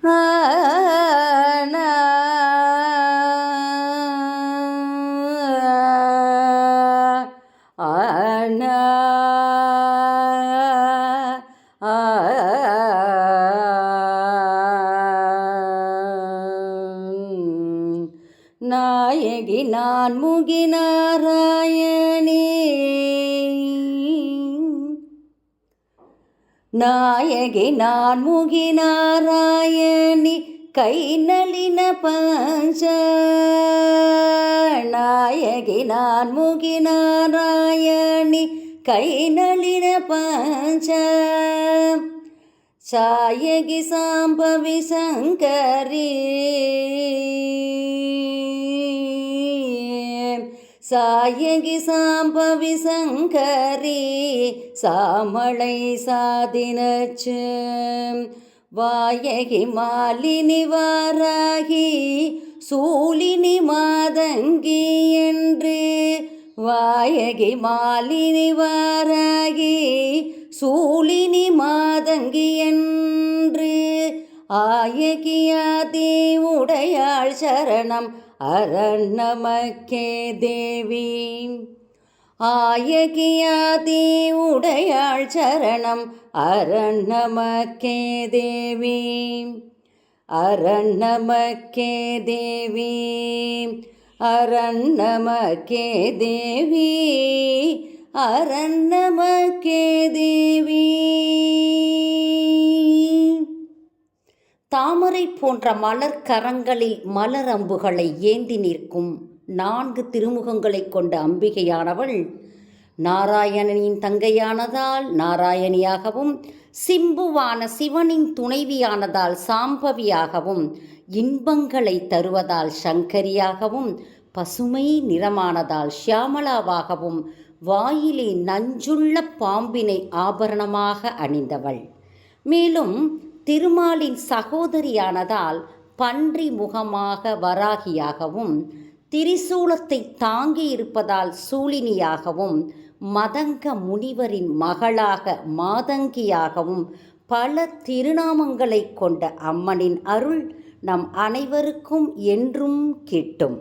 ஆனா ஆனா நாயகி நான்முகி நாராயணி நாயகி நான்முகி நாராயணி கை நளின பஞ்ச நாயகி நான்முகி நாராயணி கை நளின பஞ்ச சாயகி சாம்பவி சங்கரி சாயகி சாம்பவி சங்கரி சாமளை சாதினச்சு வாயகி மாலினி வாராகி சூலினி மாதங்கி என்று வாயகி மாலினி வாராகி சூலினி மாதங்கி என்று ஆயகியாதி உடையாள் சரணம் அரண் நமக்கே தேவி ஆயகியாதி உடையாள் சரணம் அரண் நமக்கே தேவி அரண் நமக்கே தேவி அரண் நமக்கே தேவி அரண் நமக்கே தேவி. தாமரை போன்ற மலர் கரங்களில் மலரம்புகளை ஏந்தி நிற்கும் 4 திருமுகங்களை கொண்ட அம்பிகையானவள் நாராயணனின் தங்கையானதால் நாராயணியாகவும், சிம்புவான சிவனின் துணைவியானதால் சாம்பவியாகவும், இன்பங்களை தருவதால் சங்கரியாகவும், பசுமை நிறமானதால் ஷியாமளாவாகவும், வாயிலே நஞ்சுள்ள பாம்பினை ஆபரணமாக அணிந்தவள். மேலும் திருமாலின் சகோதரியானதால் பன்றி முகமாக வராகியாகவும், திரிசூலத்தை தாங்கி இருப்பதால் சூலினியாகவும், மதங்க முனிவரின் மகளாக மாதங்கியாகவும் பல திருநாமங்களை கொண்ட அம்மனின் அருள் நம் அனைவருக்கும் என்றும் கிட்டும்.